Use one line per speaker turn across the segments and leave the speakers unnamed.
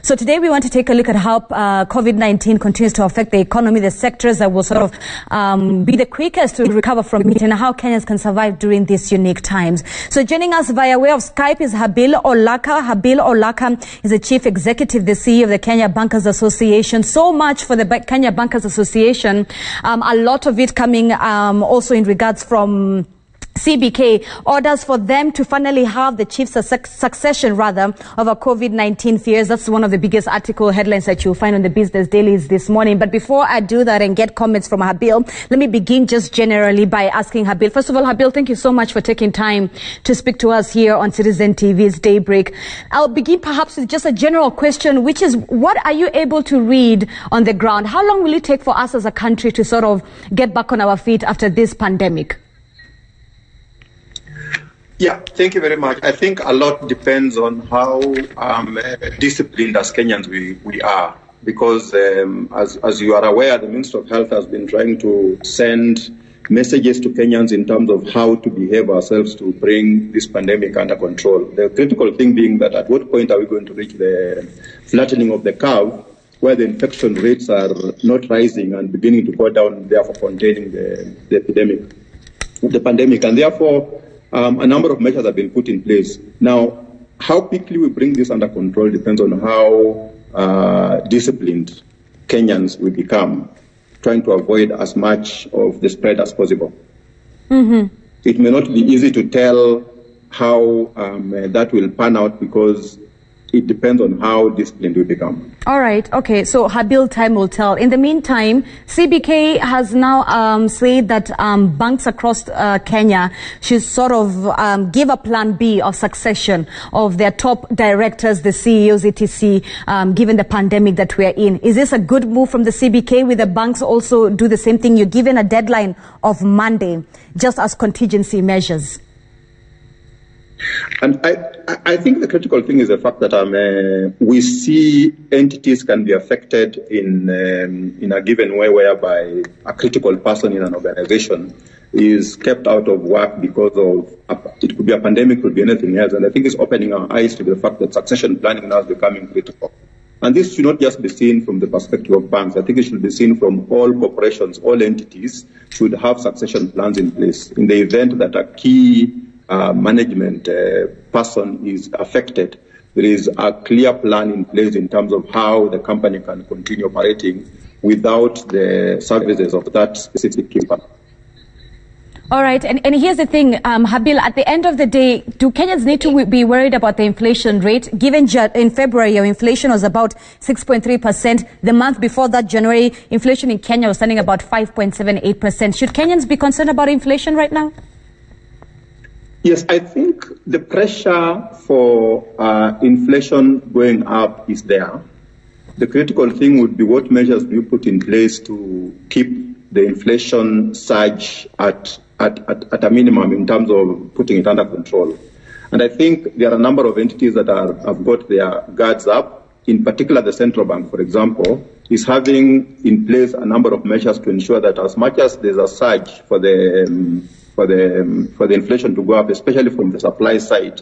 So today we want to take a look at how COVID-19 continues to affect the economy, the sectors that will sort of be the quickest to recover from it, and how Kenyans can survive during these unique times. So joining us via way of Skype is Habil Olaka. Habil Olaka is the Chief Executive, the CEO of the Kenya Bankers Association. So much for the Kenya Bankers Association. A lot of it coming also in regards from CBK, orders for them to finally have the chief succession of our COVID-19 fears. That's one of the biggest article headlines that you'll find on the business dailies this morning. But before I do that and get comments from Habil, let me begin just generally by asking Habil. First of all, Habil, thank you so much for taking time to speak to us here on Citizen TV's Daybreak. I'll begin perhaps with just a general question, which is, what are you able to read on the ground? How long will it take for us as a country to sort of get back on our feet after this pandemic?
Yeah, thank you very much. I think a lot depends on how disciplined as Kenyans we are, because as you are aware, the Minister of Health has been trying to send messages to Kenyans in terms of how to behave ourselves to bring this pandemic under control. The critical thing being that at what point are we going to reach the flattening of the curve, where the infection rates are not rising and beginning to go down, therefore containing the pandemic, and therefore a number of measures have been put in place. Now, how quickly we bring this under control depends on how disciplined Kenyans will become, trying to avoid as much of the spread as possible. Mm-hmm. It may not be easy to tell how that will pan out, because it depends on how disciplined we become. All right. Okay. So Habil, time will tell. In the meantime, CBK has now said that banks across Kenya should sort of give a plan B of succession of their top directors, the CEOs, etc., given the pandemic that we are in. Is this a good move from the CBK? Will the banks also do the same thing? You're given a deadline of Monday, just as contingency measures. And I think the critical thing is the fact that we see entities can be affected in a given way, whereby a critical person in an organization is kept out of work because of, it could be a pandemic, could be anything else. And I think it's opening our eyes to the fact that succession planning now is becoming critical. And this should not just be seen from the perspective of banks. I think it should be seen from all corporations, all entities should have succession plans in place. In the event that a key management person is affected, there is a clear plan in place in terms of how the company can continue operating without the services of that specific key person. All right, and here's the thing, Habil, at the end of the day, do Kenyans need to be worried about the inflation rate? Given in February, your inflation was about 6.3%. The month before that, January, inflation in Kenya was standing about 5.78%. Should Kenyans be concerned about inflation right now? Yes, I think the pressure for inflation going up is there. The critical thing would be, what measures do you put in place to keep the inflation surge at a minimum in terms of putting it under control? And I think there are a number of entities that have got their guards up. In particular, the central bank, for example, is having in place a number of measures to ensure that as much as there's a surge for the inflation to go up, especially from the supply side,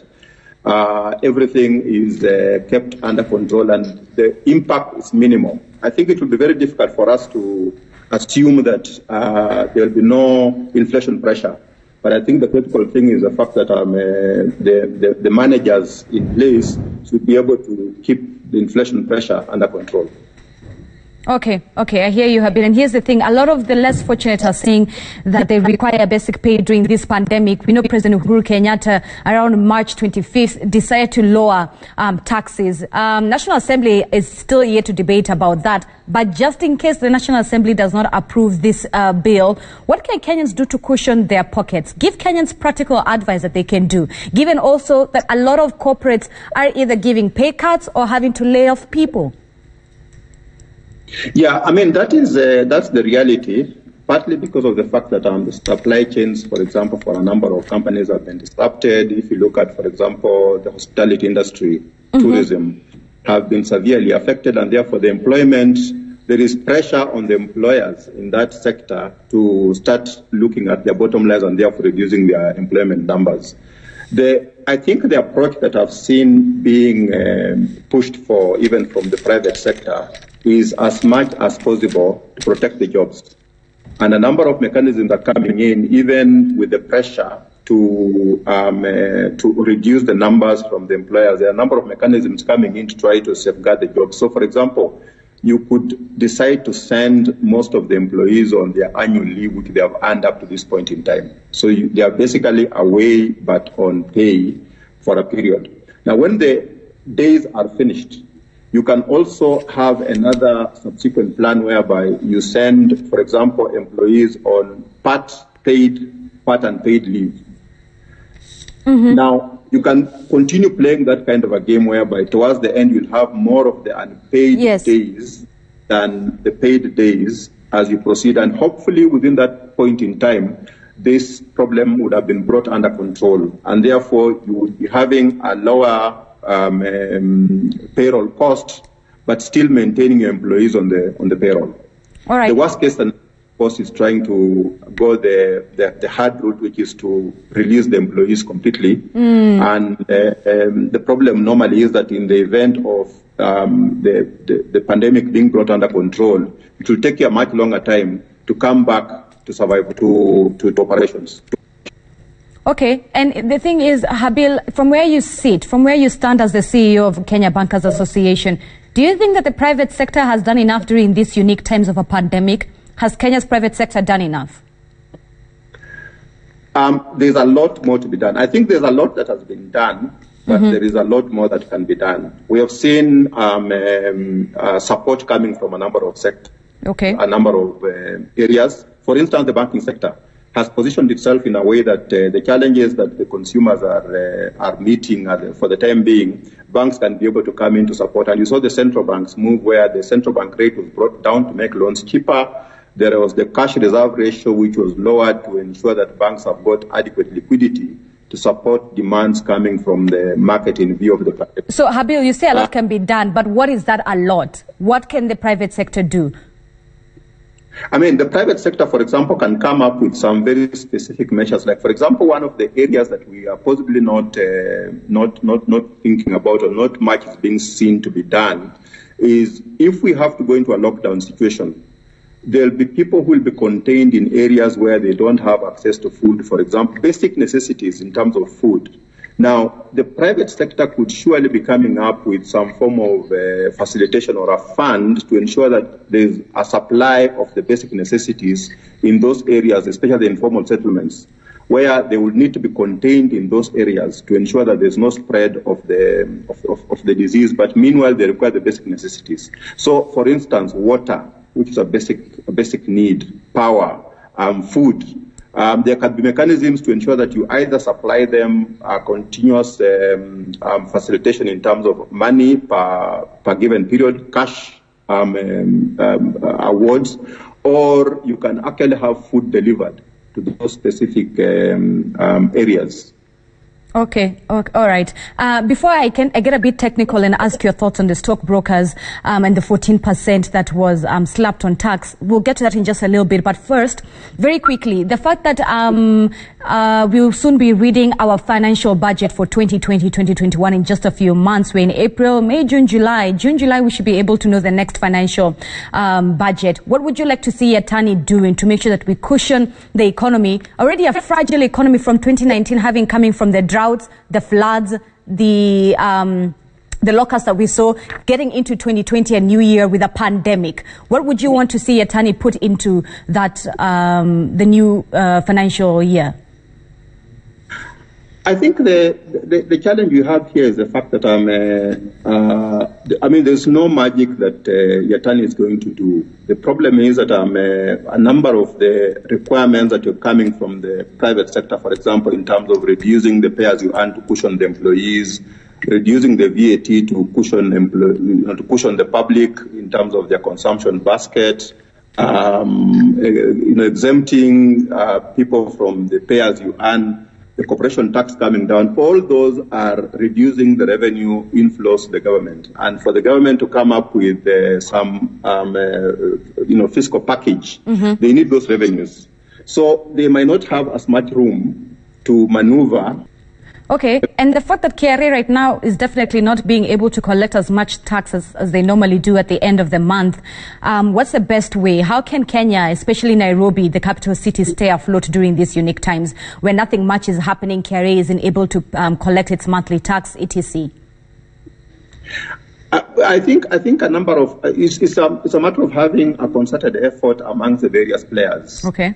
everything is kept under control and the impact is minimal. I think it will be very difficult for us to assume that there will be no inflation pressure. But I think the critical thing is the fact that the managers in place should be able to keep the inflation pressure under control. Okay, I hear you, Habil. And here's the thing, a lot of the less fortunate are saying that they require basic pay during this pandemic. We know President Uhuru Kenyatta, around March 25th, decided to lower taxes. National Assembly is still yet to debate about that. But just in case the National Assembly does not approve this bill, what can Kenyans do to cushion their pockets? Give Kenyans practical advice that they can do, given also that a lot of corporates are either giving pay cuts or having to lay off people. Yeah, I mean, that's the reality, partly because of the fact that the supply chains, for example, for a number of companies have been disrupted. If you look at, for example, the hospitality industry, tourism, have been severely affected, and therefore the employment, there is pressure on the employers in that sector to start looking at their bottom lines and therefore reducing their employment numbers. I think the approach that I've seen being pushed for, even from the private sector, is as much as possible to protect the jobs. And a number of mechanisms are coming in, even with the pressure to reduce the numbers from the employers. There are a number of mechanisms coming in to try to safeguard the jobs. So, for example, you could decide to send most of the employees on their annual leave, which they have earned up to this point in time. So they are basically away, but on pay for a period. Now, when the days are finished, you can also have another subsequent plan whereby you send, for example, employees on part unpaid leave. Mm-hmm. Now, you can continue playing that kind of a game whereby towards the end you'll have more of the unpaid days than the paid days as you proceed. And hopefully within that point in time, this problem would have been brought under control. And therefore, you would be having a lower payroll cost, but still maintaining your employees on the payroll.
All right.
The worst case, of course, is trying to go the hard route, which is to release the employees completely. And the problem normally is that in the event of the pandemic being brought under control, it will take you a much longer time to come back to survive to operations.
Okay, and the thing is, Habil, from where you sit, from where you stand as the CEO of Kenya Bankers Association, do you think that the private sector has done enough during these unique times of a pandemic? Has Kenya's private sector done enough?
There's a lot more to be done. I think there's a lot that has been done, but there is a lot more that can be done. We have seen support coming from a number of sectors, a number of areas. For instance, the banking sector has positioned itself in a way that the challenges that the consumers are meeting for the time being, banks can be able to come in to support. And you saw the central banks move where the central bank rate was brought down to make loans cheaper. There was the cash reserve ratio, which was lowered to ensure that banks have got adequate liquidity to support demands coming from the market in view of the pandemic.
So, Habil, you say a lot can be done, but what is that a lot? What can the private sector do?
I mean, the private sector, for example, can come up with some very specific measures. Like, for example, one of the areas that we are possibly not thinking about, or not much is being seen to be done, is if we have to go into a lockdown situation, there'll be people who will be contained in areas where they don't have access to food, for example, basic necessities in terms of food. Now, the private sector could surely be coming up with some form of facilitation or a fund to ensure that there's a supply of the basic necessities in those areas, especially the informal settlements, where they will need to be contained in those areas to ensure that there's no spread of the disease. But meanwhile, they require the basic necessities. So, for instance, water, which is a basic need, power, food. There can be mechanisms to ensure that you either supply them a continuous facilitation in terms of money per given period, cash awards, or you can actually have food delivered to those specific areas.
Okay. All right. Before I get a bit technical and ask your thoughts on the stockbrokers and the 14% that was slapped on tax, we'll get to that in just a little bit. But first, very quickly, the fact that we'll soon be reading our financial budget for 2020-2021 in just a few months. We're in April, May, June, July. June-July, we should be able to know the next financial budget. What would you like to see Yatani doing to make sure that we cushion the economy, already a fragile economy from 2019, having coming from the drought, the floods, the locusts that we saw, getting into 2020 and New Year with a pandemic? What would you want to see Yatani put into that the new financial year?
I think the challenge you have here is the fact that there's no magic that Yatani is going to do. The problem is that a number of the requirements that are coming from the private sector, for example, in terms of reducing the pay as you earn to cushion the employees, reducing the VAT to cushion the public in terms of their consumption basket, exempting people from the pay as you earn, the corporation tax coming down, all those are reducing the revenue inflows to the government. And for the government to come up with some fiscal package, they need those revenues. So they might not have as much room to maneuver
Okay, and the fact that KRA right now is definitely not being able to collect as much tax as they normally do at the end of the month, what's the best way? How can Kenya, especially Nairobi, the capital city, stay afloat during these unique times when nothing much is happening, KRA isn't able to collect its monthly tax, etc.?
I think a number of it's a matter of having a concerted effort amongst the various players.
Okay.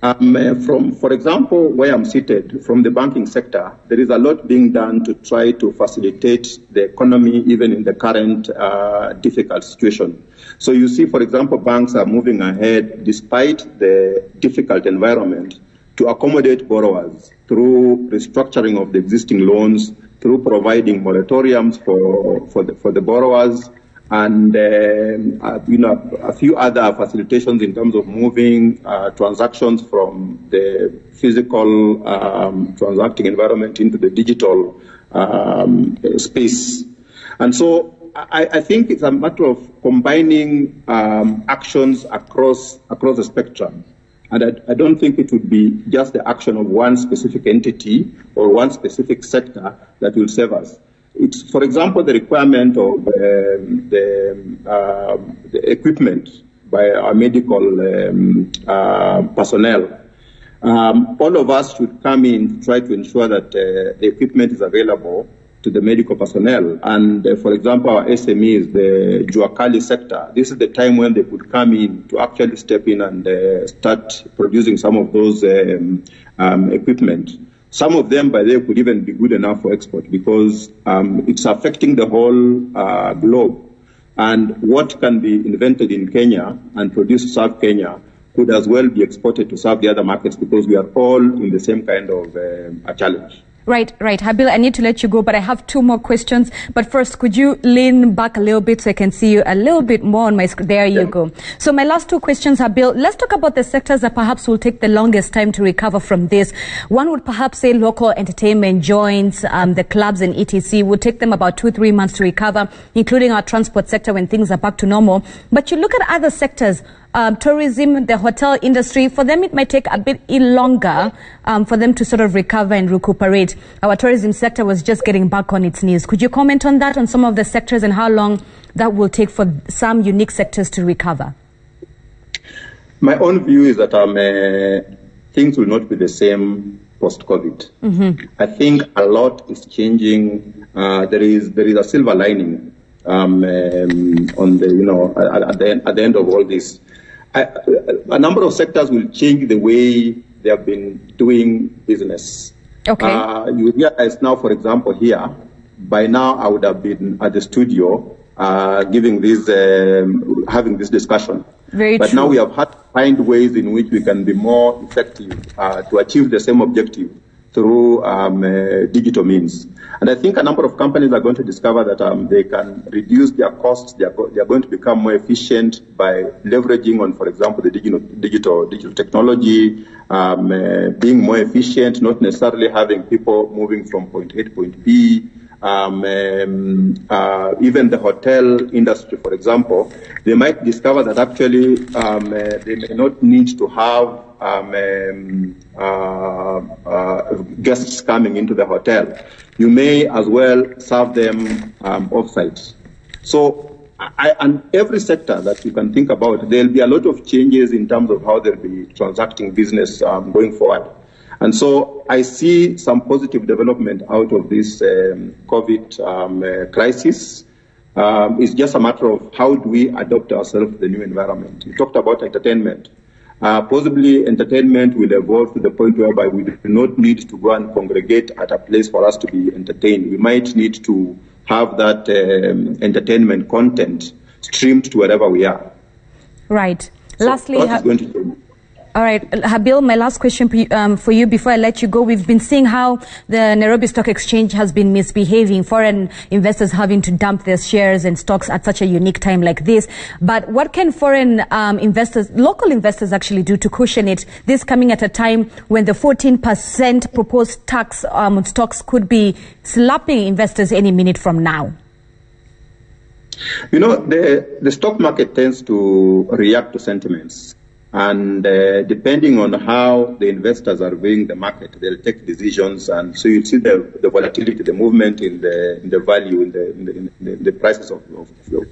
For example, where I'm seated, from the banking sector, there is a lot being done to try to facilitate the economy, even in the current difficult situation. So you see, for example, banks are moving ahead despite the difficult environment to accommodate borrowers through restructuring of the existing loans, through providing moratoriums for the borrowers, and a few other facilitations in terms of moving transactions from the physical transacting environment into the digital space. And so I think it's a matter of combining actions across the spectrum. And I don't think it would be just the action of one specific entity or one specific sector that will save us. It's, for example, the requirement of the equipment by our medical personnel. All of us should come in to try to ensure that the equipment is available to the medical personnel. And for example, our SMEs, the Juakali sector, this is the time when they could come in to actually step in and start producing some of those equipment. Some of them, by the way, could even be good enough for export because it's affecting the whole globe. And what can be invented in Kenya and produced to serve Kenya could as well be exported to serve the other markets because we are all in the same kind of a challenge.
Right. Habil, I need to let you go, but I have two more questions. But first, could you lean back a little bit so I can see you a little bit more on my screen? There you go. So my last two questions, Habil, let's talk about the sectors that perhaps will take the longest time to recover from this. One would perhaps say local entertainment joints, the clubs and etc. would take them about 2-3 months to recover, including our transport sector when things are back to normal. But you look at other sectors, tourism, the hotel industry, for them it might take a bit longer for them to sort of recover and recuperate. Our tourism sector was just getting back on its knees. Could you comment on that, on some of the sectors and how long that will take for some unique sectors to recover?
My own view is that things will not be the same post-COVID. Mm-hmm. I think a lot is changing. There is a silver lining on the at the end of all this. A number of sectors will change the way they have been doing business. Okay. You realize now, for example, here, by now I would have been at the studio having this discussion. Very but true. Now we have had to find ways in which we can be more effective to achieve the same objective through digital means. And I think a number of companies are going to discover that they can reduce their costs. They are going to become more efficient by leveraging on, for example, the digital technology, being more efficient, not necessarily having people moving from point A to point B. Even the hotel industry, for example, they might discover that actually they may not need to have guests coming into the hotel. You may as well serve them off-site. So, and every sector that you can think about, there'll be a lot of changes in terms of how they'll be transacting business going forward. And so I see some positive development out of this COVID crisis. It's just a matter of how do we adapt ourselves to the new environment. You talked about entertainment. Possibly entertainment will evolve to the point whereby we do not need to go and congregate at a place for us to be entertained. We might need to have that entertainment content streamed to wherever we are.
Right.
So
lastly,
All right, Habil, my last question for you before I let you go. We've been seeing how the Nairobi Stock Exchange has been misbehaving, foreign investors having to dump their shares and stocks at such a unique time like this. But what can foreign investors, local investors actually do to cushion it, this coming at a time when the 14% proposed tax on stocks could be slapping investors any minute from now?
You know, the stock market tends to react to sentiments. And depending on how the investors are viewing the market, they'll take decisions, and so you see the volatility, the movement in the value, in the prices of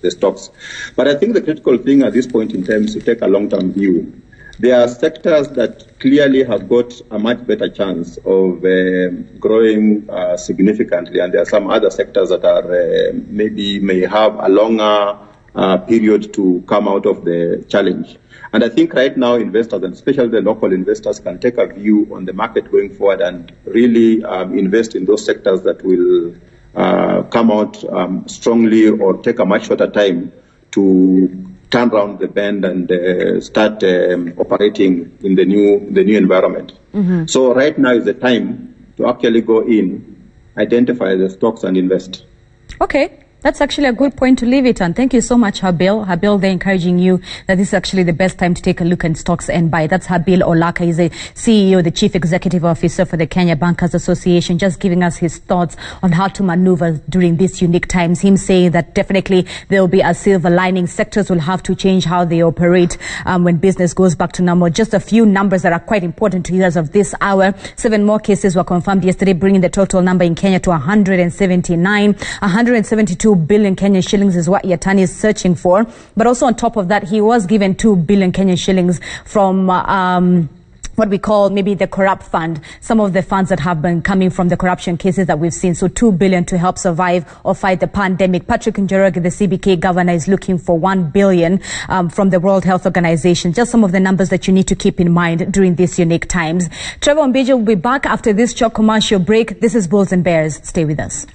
the stocks. But I think the critical thing at this point in time is to take a long-term view. There are sectors that clearly have got a much better chance of growing significantly, and there are some other sectors that are may have a longer period to come out of the challenge. And I think right now investors, and especially the local investors, can take a view on the market going forward and really invest in those sectors that will come out strongly or take a much shorter time to turn around the bend and start operating in the new environment. Mm-hmm. So right now is the time to actually go in, identify the stocks and invest.
Okay. That's actually a good point to leave it on. Thank you so much, Habil. Habil, they're encouraging you that this is actually the best time to take a look at stocks and buy. That's Habil Olaka. He's the CEO, the Chief Executive Officer for the Kenya Bankers Association, just giving us his thoughts on how to maneuver during these unique times. Him saying that definitely there will be a silver lining. Sectors will have to change how they operate when business goes back to normal. Just a few numbers that are quite important to you as of this hour. 7 more cases were confirmed yesterday, bringing the total number in Kenya to 179. 172 billion Kenyan shillings is what Yatani is searching for. But also on top of that, he was given 2 billion Kenyan shillings from what we call maybe the corrupt fund, some of the funds that have been coming from the corruption cases that we've seen. So 2 billion to help survive or fight the pandemic. Patrick Njoroge, the CBK governor, is looking for 1 billion from the World Health Organization. Just some of the numbers that you need to keep in mind during these unique times. Trevor Mbija will be back after this short commercial break. This is Bulls and Bears. Stay with us.